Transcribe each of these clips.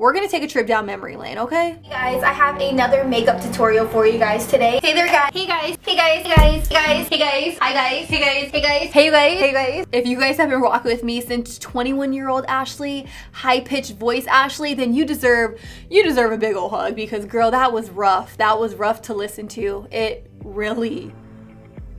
we're gonna take a trip down memory lane, okay? Hey guys, I have another makeup tutorial for you guys today. Hey there guys. Hey guys. Hey guys. Hey guys. Hey guys. Hey guys. Hi guys. Hey guys. Hey guys. Hey you guys. Hey guys. If you guys have been rocking with me since 21-year-old Ashley, high-pitched voice Ashley, then you deserve a big ol' hug, because girl, that was rough. That was rough to listen to. It really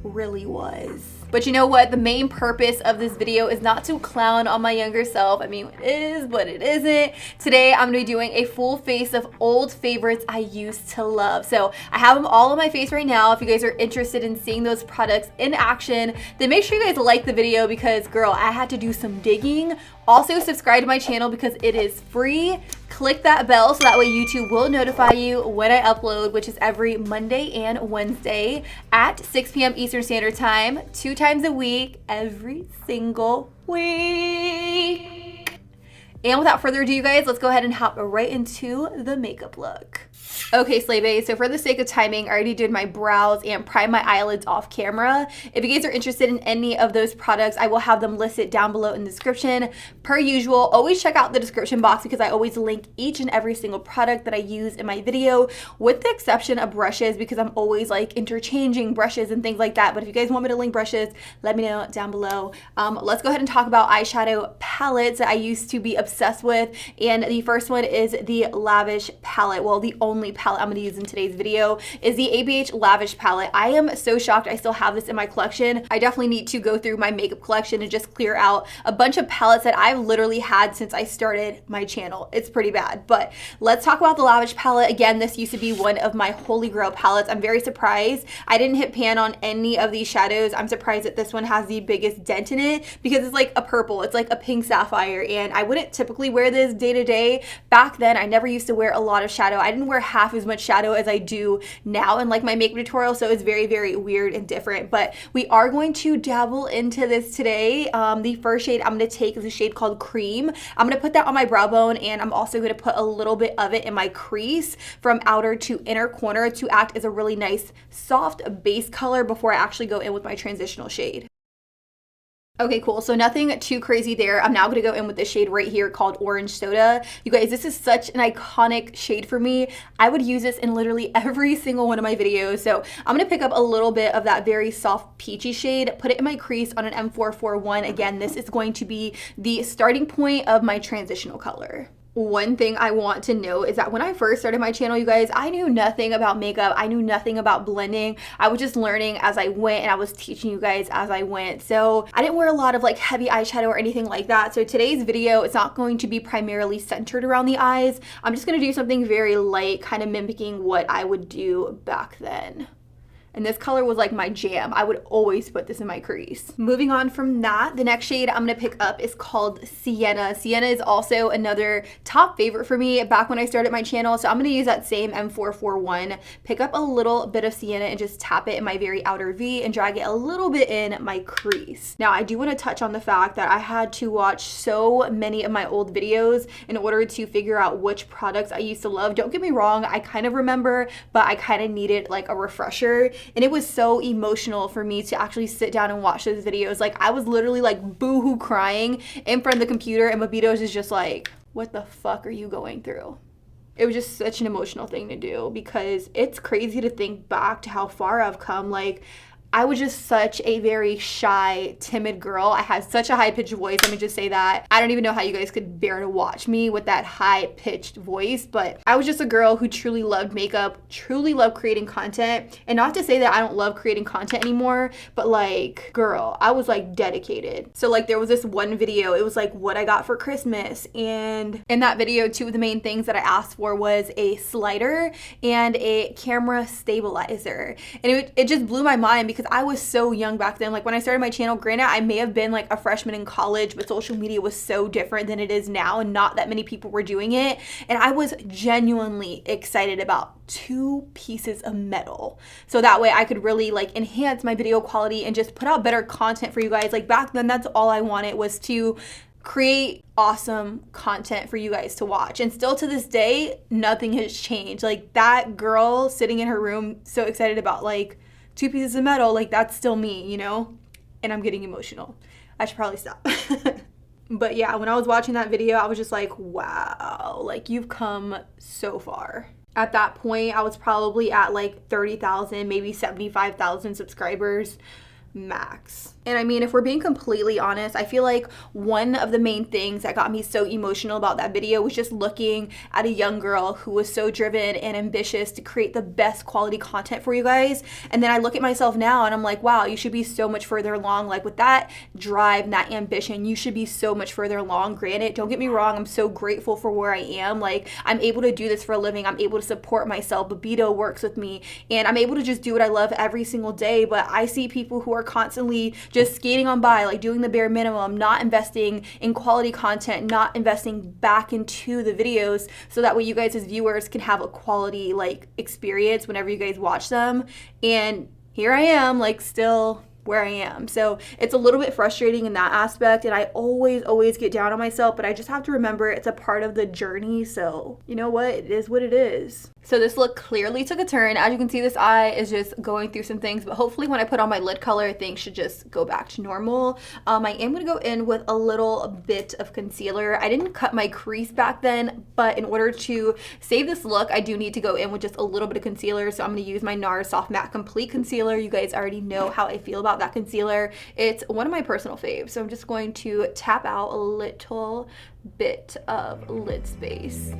was. But you know what? The main purpose of this video is not to clown on my younger self. I mean, it is, but it isn't. Today, I'm gonna be doing a full face of old favorites I used to love. So I have them all on my face right now. If you guys are interested in seeing those products in action, then make sure you guys like the video, because girl, I had to do some digging. Also, subscribe to my channel because it is free. Click that bell so that way YouTube will notify you when I upload, which is every Monday and Wednesday at 6 p.m. Eastern Standard Time, 2 times a week, every single week. And without further ado, you guys, let's go ahead and hop right into the makeup look. Okay, Slay Baes, so for the sake of timing, I already did my brows and primed my eyelids off camera. If you guys are interested in any of those products, I will have them listed down below in the description. Per usual, always check out the description box because I always link each and every single product that I use in my video, with the exception of brushes, because I'm always like interchanging brushes and things like that. But if you guys want me to link brushes, let me know down below. Let's go ahead and talk about eyeshadow palettes that I used to be obsessed with. And the first one is the Lavish palette. Well, the only palette I'm going to use in today's video is the ABH Lavish palette. I am so shocked I still have this in my collection. I definitely need to go through my makeup collection and just clear out a bunch of palettes that I've literally had since I started my channel. It's pretty bad. But let's talk about the Lavish palette. Again, this used to be one of my holy grail palettes. I'm very surprised I didn't hit pan on any of these shadows. I'm surprised that this one has the biggest dent in it, because it's like a purple. It's like a pink sapphire, and I wouldn't typically wear this day to day. Back then, I never used to wear a lot of shadow. I didn't wear half as much shadow as I do now in like my makeup tutorial, so it's very, very weird and different. But we are going to dabble into this today. The first shade I'm going to take is a shade called Cream. I'm going to put that on my brow bone, and I'm also going to put a little bit of it in my crease from outer to inner corner to act as a really nice soft base color before I actually go in with my transitional shade. Okay, cool. So nothing too crazy there. I'm now going to go in with this shade right here called Orange Soda. You guys, this is such an iconic shade for me. I would use this in literally every single one of my videos. So I'm going to pick up a little bit of that very soft peachy shade, put it in my crease on an M441. Again, this is going to be the starting point of my transitional color. One thing I want to know is that when I first started my channel, you guys, I knew nothing about makeup. I knew nothing about blending. I was just learning as I went, and I was teaching you guys as I went. So I didn't wear a lot of like heavy eyeshadow or anything like that. So today's video, it's not going to be primarily centered around the eyes. I'm just going to do something very light, kind of mimicking what I would do back then. And this color was like my jam. I would always put this in my crease. Moving on from that, the next shade I'm gonna pick up is called Sienna. Sienna is also another top favorite for me back when I started my channel. So I'm gonna use that same M441, pick up a little bit of Sienna and just tap it in my very outer V and drag it a little bit in my crease. Now I do wanna touch on the fact that I had to watch so many of my old videos in order to figure out which products I used to love. Don't get me wrong, I kind of remember, but I kind of needed like a refresher. And it was so emotional for me to actually sit down and watch those videos. Like I was literally like boohoo crying in front of the computer, and Babitos is just like, what the fuck are you going through? It was just such an emotional thing to do, because it's crazy to think back to how far I've come. Like I was just such a very shy, timid girl. I had such a high-pitched voice. Let me just say that. I don't even know how you guys could bear to watch me with that high-pitched voice, but I was just a girl who truly loved makeup, truly loved creating content. And not to say that I don't love creating content anymore, but like, girl, I was like dedicated. So like there was this one video, it was like what I got for Christmas. And in that video, two of the main things that I asked for was a slider and a camera stabilizer. And it just blew my mind, because I was so young back then. Like when I started my channel, granted, I may have been like a freshman in college, but social media was so different than it is now, and not that many people were doing it. And I was genuinely excited about 2 pieces of metal, so that way I could really like enhance my video quality and just put out better content for you guys. Like back then, that's all I wanted, was to create awesome content for you guys to watch. And still to this day, nothing has changed. Like that girl sitting in her room so excited about like 2 pieces of metal, like that's still me, you know? And I'm getting emotional. I should probably stop. But yeah, when I was watching that video, I was just like, wow, like you've come so far. At that point, I was probably at like 30,000, maybe 75,000 subscribers max. And I mean, if we're being completely honest, I feel like one of the main things that got me so emotional about that video was just looking at a young girl who was so driven and ambitious to create the best quality content for you guys. And then I look at myself now and I'm like, wow, you should be so much further along. Like with that drive, and that ambition, you should be so much further along. Granted, don't get me wrong, I'm so grateful for where I am. Like I'm able to do this for a living. I'm able to support myself. Libido works with me and I'm able to just do what I love every single day. But I see people who are constantly just skating on by, like doing the bare minimum, not investing in quality content, not investing back into the videos so that way you guys as viewers can have a quality like experience whenever you guys watch them. And here I am, like still where I am. So it's a little bit frustrating in that aspect, and I always get down on myself, but I just have to remember it's a part of the journey. So you know what, it is what it is. So this look clearly took a turn. As you can see, this eye is just going through some things, but hopefully when I put on my lid color, things should just go back to normal. I am gonna go in with a little bit of concealer. I didn't cut my crease back then, but in order to save this look, I do need to go in with just a little bit of concealer. So I'm gonna use my NARS Soft Matte Complete Concealer. You guys already know how I feel about that concealer. It's one of my personal faves. So I'm just going to tap out a little bit of lid space.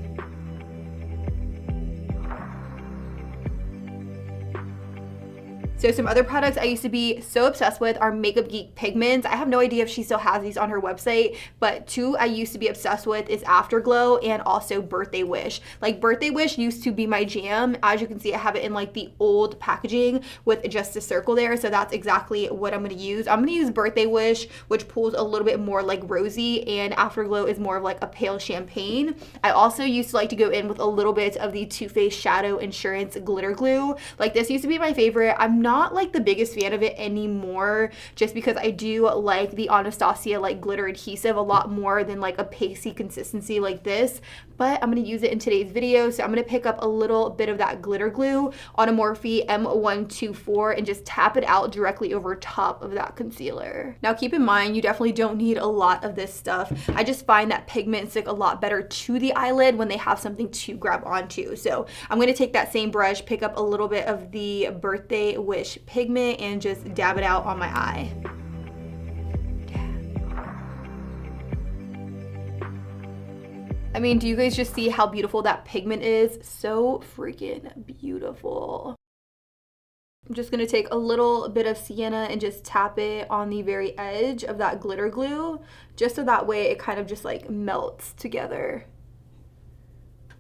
So some other products I used to be so obsessed with are Makeup Geek pigments. I have no idea if she still has these on her website, but two I used to be obsessed with is Afterglow and also Birthday Wish. Like Birthday Wish used to be my jam. As you can see, I have it in like the old packaging with just a circle there. So that's exactly what I'm gonna use. I'm gonna use Birthday Wish, which pulls a little bit more like rosy, and Afterglow is more of like a pale champagne. I also used to like to go in with a little bit of the Too Faced Shadow Insurance Glitter Glue. Like this used to be my favorite. I'm not like the biggest fan of it anymore, just because I do like the Anastasia like glitter adhesive a lot more than like a pasty consistency like this, but I'm going to use it in today's video. So I'm going to pick up a little bit of that glitter glue on a Morphe M124 and just tap it out directly over top of that concealer. Now keep in mind, you definitely don't need a lot of this stuff. I just find that pigment stick a lot better to the eyelid when they have something to grab onto. So I'm going to take that same brush, pick up a little bit of the Birthday Wish pigment and just dab it out on my eye. I mean, do you guys just see how beautiful that pigment is? So freaking beautiful. I'm just gonna take a little bit of sienna and just tap it on the very edge of that glitter glue, just so that way it kind of just like melts together.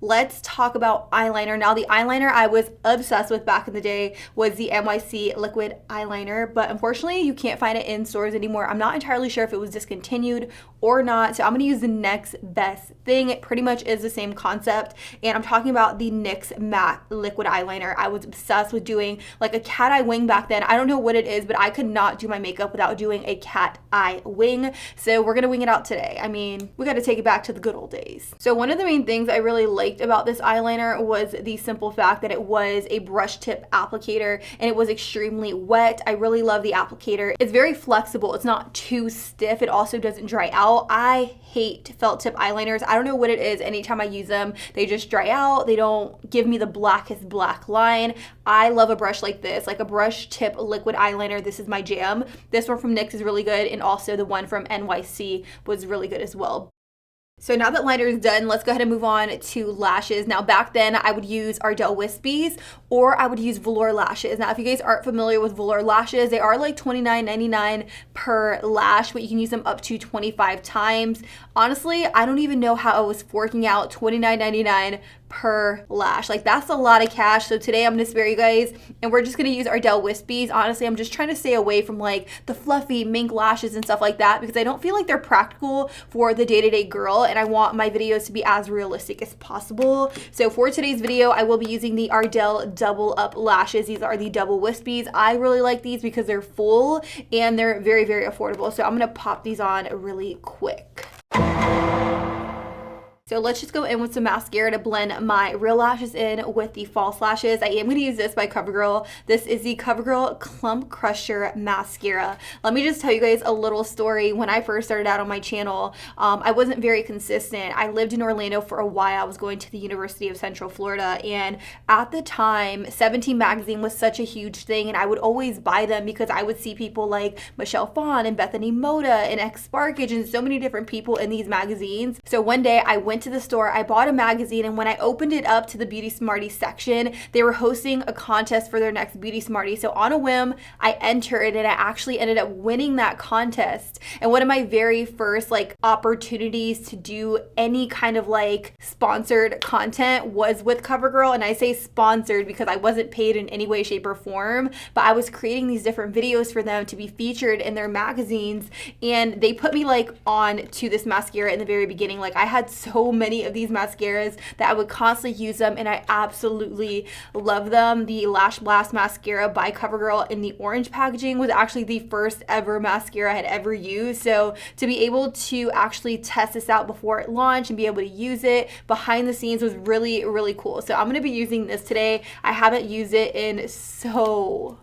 Let's talk about eyeliner. Now, the eyeliner I was obsessed with back in the day was the NYC liquid eyeliner, but unfortunately you can't find it in stores anymore. I'm not entirely sure if it was discontinued or not, so I'm gonna use the next best thing. It pretty much is the same concept, and I'm talking about the NYX matte liquid eyeliner. I was obsessed with doing like a cat eye wing back then. I don't know what it is, but I could not do my makeup without doing a cat eye wing, so we're gonna wing it out today. I mean, we gotta take it back to the good old days. So one of the main things I really liked about this eyeliner was the simple fact that it was a brush tip applicator and it was extremely wet. I really love the applicator. It's very flexible. It's not too stiff. It also doesn't dry out. I hate felt tip eyeliners. I don't know what it is. Anytime I use them, they just dry out. They don't give me the blackest black line. I love a brush like this, like a brush tip liquid eyeliner. This is my jam. This one from NYX is really good, and also the one from NYC was really good as well. So now that liner is done, let's go ahead and move on to lashes. Now back then I would use Ardell Wispies or I would use velour lashes. Now if you guys aren't familiar with velour lashes, they are like $29.99 per lash, but you can use them up to 25 times. Honestly, I don't even know how I was forking out $29.99 per lash. Like that's a lot of cash. So today I'm gonna spare you guys and we're just gonna use Ardell Wispies. Honestly, I'm just trying to stay away from like the fluffy mink lashes and stuff like that because I don't feel like they're practical for the day-to-day girl, and I want my videos to be as realistic as possible. So for today's video, I will be using the Ardell Double Up lashes. These are the double wispies. I really like these because they're full and they're very, very affordable. So I'm gonna pop these on really quick. So let's just go in with some mascara to blend my real lashes in with the false lashes. I am going to use this by CoverGirl. This is the CoverGirl Clump Crusher Mascara. Let me just tell you guys a little story. When I first started out on my channel, I wasn't very consistent. I lived in Orlando for a while. I was going to the University of Central Florida, and at the time, 17 magazine was such a huge thing, and I would always buy them because I would see people like Michelle Phan and Bethany Moda and X Sparkage and so many different people in these magazines. So one day I went to the store, I bought a magazine, and when I opened it up to the Beauty Smarties section, they were hosting a contest for their next Beauty Smartie. So on a whim, I entered and I actually ended up winning that contest. And one of my very first like opportunities to do any kind of like sponsored content was with CoverGirl. And I say sponsored because I wasn't paid in any way, shape, or form, but I was creating these different videos for them to be featured in their magazines. And they put me like on to this mascara in the very beginning. Like I had so many of these mascaras that I would constantly use them, and I absolutely love them. The Lash Blast mascara by CoverGirl in the orange packaging was actually the first ever mascara I had ever used. So to be able to actually test this out before it launched and be able to use it behind the scenes was really, really cool. So I'm going to be using this today. I haven't used it in so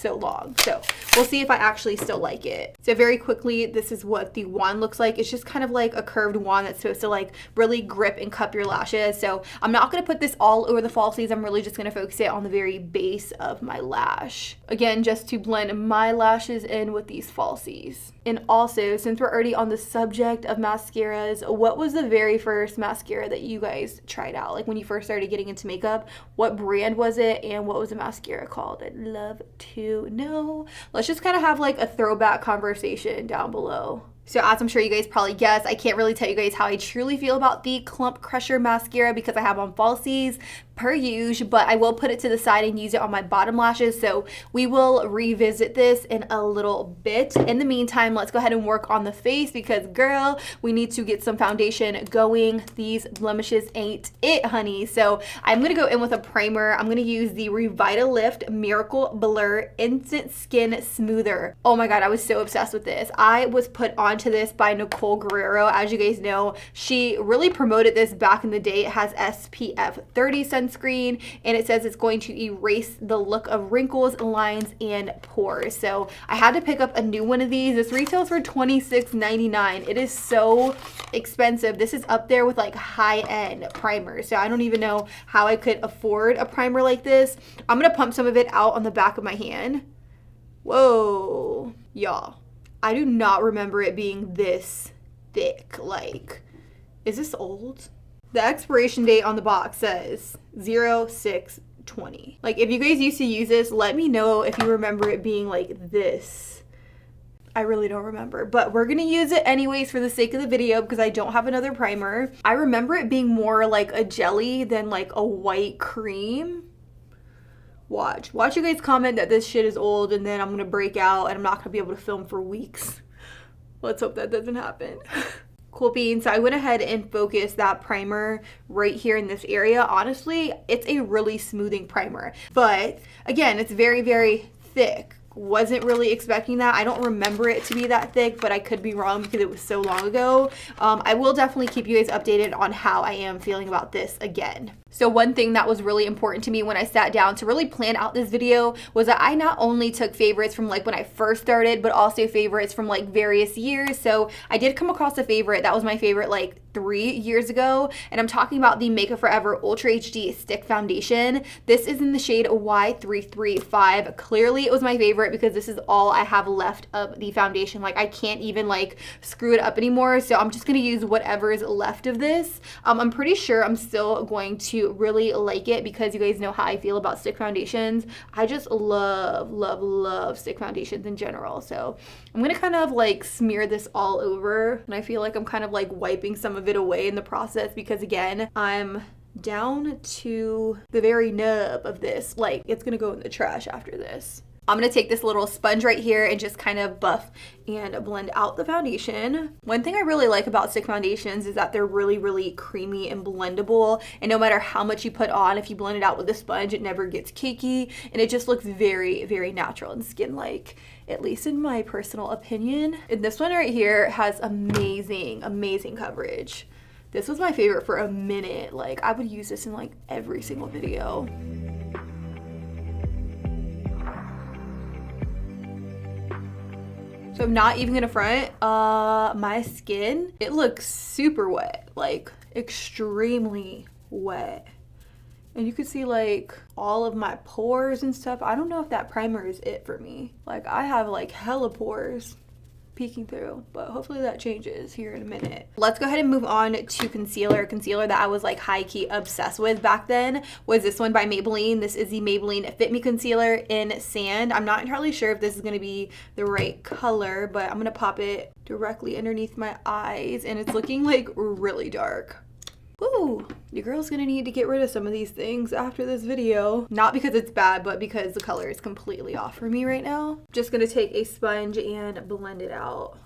long, so we'll see if I actually still like it. So very quickly, this is what the wand looks like. It's just kind of like a curved wand that's supposed to like really grip and cup your lashes. So I'm not going to put this all over the falsies. I'm really just going to focus it on the very base of my lash, again just to blend my lashes in with these falsies. And also, since we're already on the subject of mascaras, what was the very first mascara that you guys tried out? Like when you first started getting into makeup, what brand was it and what was the mascara called? I'd love to know. Let's just kind of have like a throwback conversation down below. So as I'm sure you guys probably guessed, I can't really tell you guys how I truly feel about the Clump Crusher mascara because I have on falsies per usual, but I will put it to the side and use it on my bottom lashes. So we will revisit this in a little bit. In the meantime, let's go ahead and work on the face because girl, we need to get some foundation going. These blemishes ain't it, honey. So I'm gonna go in with a primer. I'm gonna use the Revitalift Miracle Blur Instant Skin Smoother. Oh my God, I was so obsessed with this. I was put onto this by Nicole Guerrero. As you guys know, she really promoted this back in the day. It has SPF 30 sunscreen, and it says it's going to erase the look of wrinkles, lines, and pores. So I had to pick up a new one of these. This retails for $26.99. It is so expensive. This is up there with like high-end primers. So I don't even know how I could afford a primer like this. I'm gonna pump some of it out on the back of my hand. Whoa, y'all. I do not remember it being this thick. Like, is this old? The expiration date on the box says 06/20. Like, if you guys used to use this, let me know if you remember it being like this. I really don't remember, but we're gonna use it anyways for the sake of the video because I don't have another primer. I remember it being more like a jelly than like a white cream. Watch you guys comment that this shit is old and then I'm gonna break out and I'm not gonna be able to film for weeks. Let's hope that doesn't happen. Cool beans. So I went ahead and focused that primer right here in this area. Honestly, it's a really smoothing primer, but again, it's very, very thick. Wasn't really expecting that. I don't remember it to be that thick, but I could be wrong because it was so long ago. I will definitely keep you guys updated on how I am feeling about this again. So one thing that was really important to me when I sat down to really plan out this video was that I not only took favorites from like when I first started, but also favorites from like various years. So I did come across a favorite that was my favorite like 3 years ago, and I'm talking about the Makeup Forever Ultra HD Stick Foundation. This is in the shade Y335. Clearly it was my favorite because this is all I have left of the foundation. Like I can't even like screw it up anymore, so I'm just gonna use whatever is left of this. I'm pretty sure I'm still going to really like it because you guys know how I feel about stick foundations. I just love stick foundations in general. So I'm gonna kind of like smear this all over, and I feel like I'm kind of like wiping some of it away in the process because again, I'm down to the very nub of this. Like it's gonna go in the trash after this. I'm gonna take this little sponge right here and just kind of buff and blend out the foundation. One thing I really like about stick foundations is that they're really, really creamy and blendable. And no matter how much you put on, if you blend it out with a sponge, it never gets cakey. And it just looks very, very natural and skin-like, at least in my personal opinion. And this one right here has amazing, amazing coverage. This was my favorite for a minute. Like, I would use this in like every single video. So I'm not even gonna front, my skin, it looks super wet, like extremely wet. And you could see like all of my pores and stuff. I don't know if that primer is it for me. Like, I have like hella pores peeking through, but hopefully that changes here in a minute. Let's go ahead and move on to concealer. Concealer that I was like high-key obsessed with back then was this one by Maybelline. This is the Maybelline Fit Me Concealer in Sand. I'm not entirely sure if this is gonna be the right color, but I'm gonna pop it directly underneath my eyes, and it's looking like really dark. Ooh, your girl's gonna need to get rid of some of these things after this video. Not because it's bad, but because the color is completely off for me right now. Just gonna take a sponge and blend it out.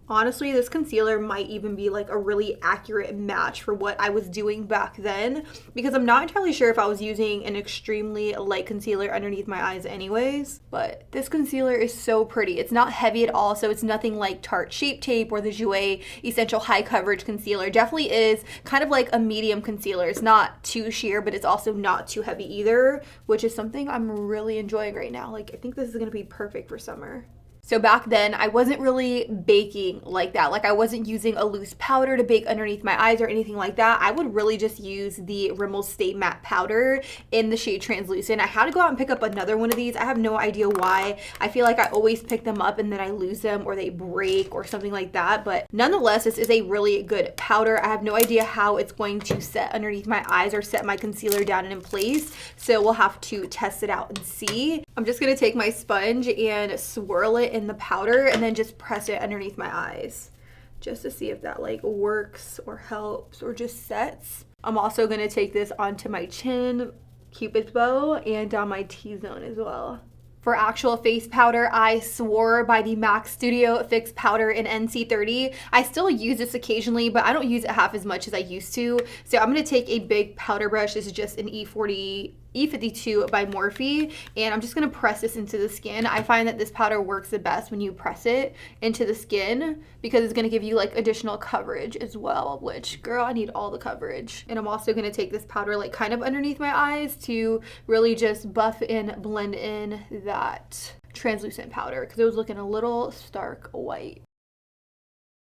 Honestly, this concealer might even be like a really accurate match for what I was doing back then, because I'm not entirely sure if I was using an extremely light concealer underneath my eyes anyways. But this concealer is so pretty. It's not heavy at all, so it's nothing like Tarte Shape Tape or the Jouer Essential High Coverage Concealer. Definitely is kind of like a medium concealer. It's not too sheer, but it's also not too heavy either, which is something I'm really enjoying right now. Like, I think this is gonna be perfect for summer. So back then, I wasn't really baking like that. Like, I wasn't using a loose powder to bake underneath my eyes or anything like that. I would really just use the Rimmel Stay Matte Powder in the shade Translucent. I had to go out and pick up another one of these. I have no idea why. I feel like I always pick them up and then I lose them or they break or something like that. But nonetheless, this is a really good powder. I have no idea how it's going to set underneath my eyes or set my concealer down and in place. So we'll have to test it out and see. I'm just gonna take my sponge and swirl it in the powder and then just press it underneath my eyes just to see if that like works or helps or just sets. I'm also gonna take this onto my chin, Cupid's bow, and down my T-zone as well. For actual face powder, I swore by the MAC Studio Fix powder in NC30. I still use this occasionally, but I don't use it half as much as I used to. So I'm gonna take a big powder brush. This is just an E52 by Morphe, and I'm just gonna press this into the skin. I find that this powder works the best when you press it into the skin because it's gonna give you like additional coverage as well, which, girl, I need all the coverage. And I'm also gonna take this powder like kind of underneath my eyes to really just buff and blend in that translucent powder because it was looking a little stark white.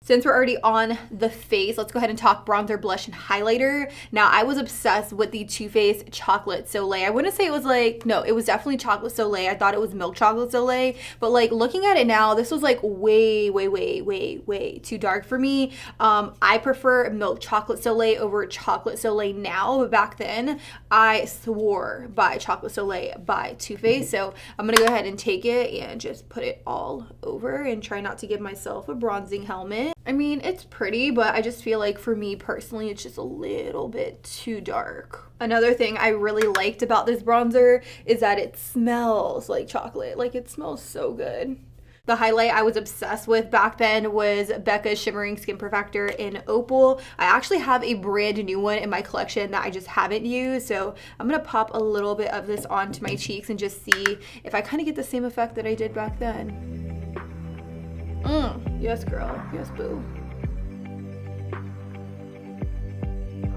Since we're already on the face, let's go ahead and talk bronzer, blush, and highlighter. Now, I was obsessed with the Too Faced Chocolate Soleil. I wouldn't say it was like, no, it was definitely Chocolate Soleil. I thought it was Milk Chocolate Soleil, but like looking at it now, this was like way, way, way, way, way too dark for me. I prefer Milk Chocolate Soleil over Chocolate Soleil now, but back then, I swore by Chocolate Soleil by Too Faced. So I'm gonna go ahead and take it and just put it all over and try not to give myself a bronzing helmet. I mean, it's pretty, but I just feel like for me personally, it's just a little bit too dark. Another thing I really liked about this bronzer is that it smells like chocolate. Like, it smells so good. The highlight I was obsessed with back then was Becca's Shimmering Skin Perfector in Opal. I actually have a brand new one in my collection that I just haven't used, so I'm gonna pop a little bit of this onto my cheeks and just see if I kind of get the same effect that I did back then. Yes, girl. Yes, boo.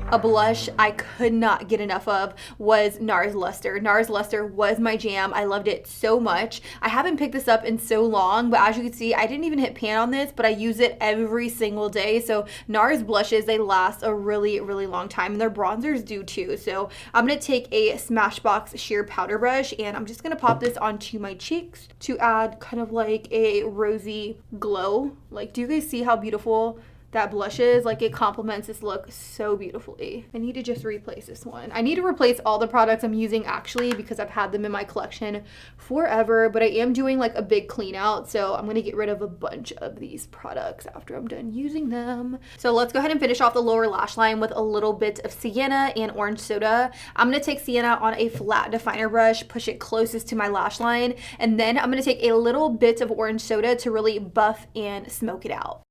A blush I could not get enough of was NARS Luster. NARS Luster was my jam. I loved it so much. I haven't picked this up in so long, but as you can see, I didn't even hit pan on this, but I use it every single day. So NARS blushes, they last a really, really long time, and their bronzers do too. So I'm gonna take a Smashbox sheer powder brush, and I'm just gonna pop this onto my cheeks to add kind of like a rosy glow. Like, do you guys see how beautiful that blush is? Like, it complements this look so beautifully. I need to just replace this one. I need to replace all the products I'm using actually because I've had them in my collection forever, but I am doing like a big clean out, so I'm gonna get rid of a bunch of these products after I'm done using them. So let's go ahead and finish off the lower lash line with a little bit of Sienna and Orange Soda. I'm gonna take Sienna on a flat definer brush, push it closest to my lash line, and then I'm gonna take a little bit of Orange Soda to really buff and smoke it out.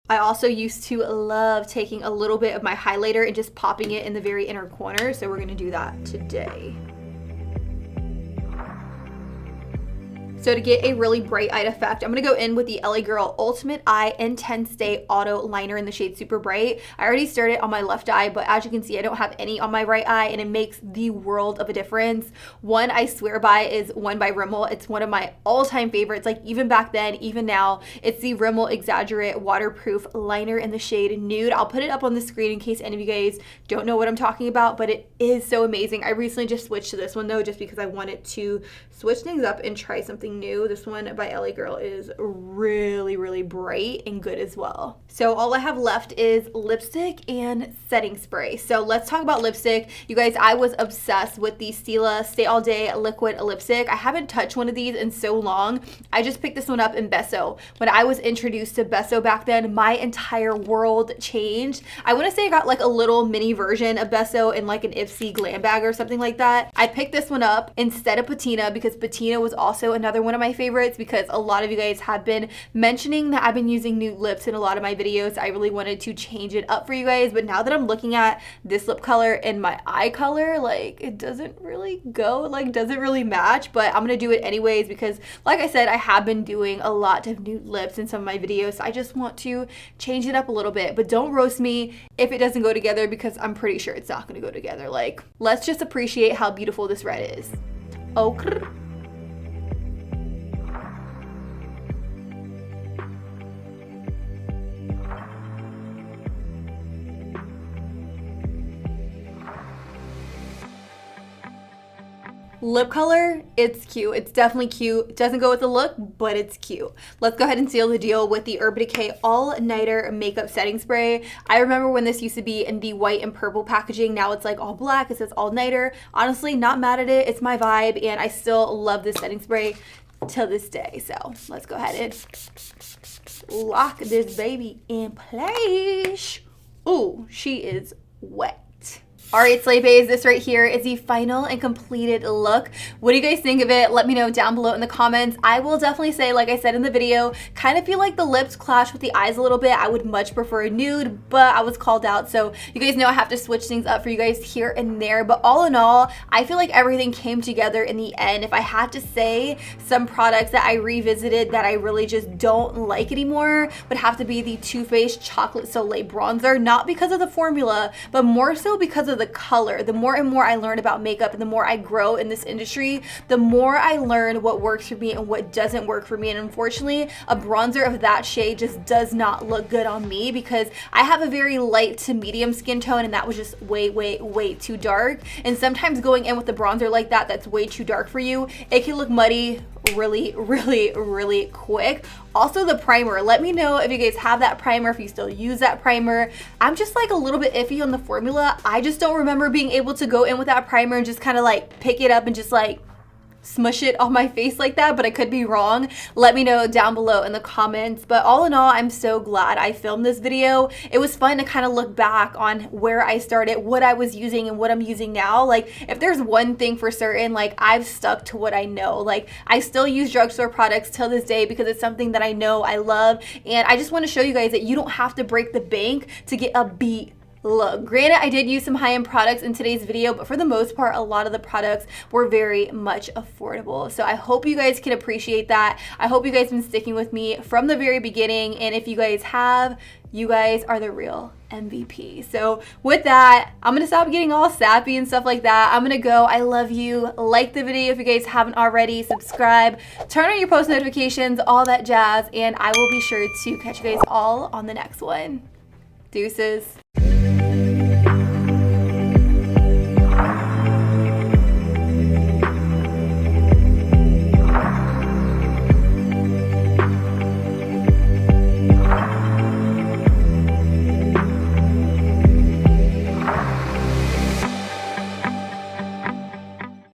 I also used to love taking a little bit of my highlighter and just popping it in the very inner corner, so we're gonna do that today. So to get a really bright eye effect, I'm gonna go in with the LA Girl Ultimate Eye Intense Day Auto Liner in the shade Super Bright. I already started on my left eye, but as you can see, I don't have any on my right eye, and it makes the world of a difference. One I swear by is one by Rimmel. It's one of my all-time favorites, like even back then, even now. It's the Rimmel Exaggerate Waterproof Liner in the shade Nude. I'll put it up on the screen in case any of you guys don't know what I'm talking about, but it is so amazing. I recently just switched to this one though, just because I wanted to switch things up and try something new. This one by LA Girl is really, really bright and good as well. So all I have left is lipstick and setting spray. So let's talk about lipstick. You guys, I was obsessed with the Stila Stay All Day Liquid Lipstick. I haven't touched one of these in so long. I just picked this one up in Besso. When I was introduced to Besso back then, my entire world changed. I want to say I got like a little mini version of Besso in like an Ipsy glam bag or something like that. I picked this one up instead of Patina because Patina was also another one of my favorites, because a lot of you guys have been mentioning that I've been using nude lips in a lot of my videos. I really wanted to change it up for you guys, but now that I'm looking at this lip color and my eye color, like it doesn't really go, like doesn't really match, but I'm gonna do it anyways because like I said, I have been doing a lot of nude lips in some of my videos, so I just want to change it up a little bit. But don't roast me if it doesn't go together, because I'm pretty sure it's not gonna go together. Like, let's just appreciate how beautiful this red is. Okay. Lip color, it's cute. It's definitely cute. It doesn't go with the look, but it's cute. Let's go ahead and seal the deal with the Urban Decay All Nighter Makeup Setting Spray. I remember when this used to be in the white and purple packaging. Now it's like all black. It says All Nighter. Honestly, not mad at it. It's my vibe, and I still love this setting spray till this day. So let's go ahead and lock this baby in place. Ooh, she is wet. All right, Slay Bays, this right here is the final and completed look. What do you guys think of it? Let me know down below in the comments. I will definitely say, like I said in the video, kind of feel like the lips clash with the eyes a little bit. I would much prefer a nude, but I was called out. So you guys know I have to switch things up for you guys here and there. But all in all, I feel like everything came together in the end. If I had to say some products that I revisited that I really just don't like anymore, would have to be the Too Faced Chocolate Soleil Bronzer. Not because of the formula, but more so because of the color. The more and more I learn about makeup and the more I grow in this industry, the more I learn what works for me and what doesn't work for me. And unfortunately, a bronzer of that shade just does not look good on me because I have a very light to medium skin tone, and that was just way too dark. And sometimes going in with a bronzer like that that's way too dark for you, it can look muddy really quick. Also the primer, let me know if you guys have that primer, if you still use that primer. I'm just like a little bit iffy on the formula. I just don't remember being able to go in with that primer and just kind of like pick it up and just like smush it on my face like that, but I could be wrong. Let me know down below in the comments. But all in all, I'm so glad I filmed this video. It was fun to kind of look back on where I started, what I was using, and what I'm using now. Like, if there's one thing for certain, like, I've stuck to what I know. Like, I still use drugstore products till this day because it's something that I know I love, and I just want to show you guys that you don't have to break the bank to get a beat look. Granted, I did use some high-end products in today's video, but for the most part, a lot of the products were very much affordable. So I hope you guys can appreciate that. I hope you guys have been sticking with me from the very beginning, and if you guys have, you guys are the real MVP. So with that, I'm gonna stop getting all sappy and stuff like that. I'm gonna go. I love you. Like the video if you guys haven't already. Subscribe, turn on your post notifications, all that jazz, and I will be sure to catch you guys all on the next one. Deuces.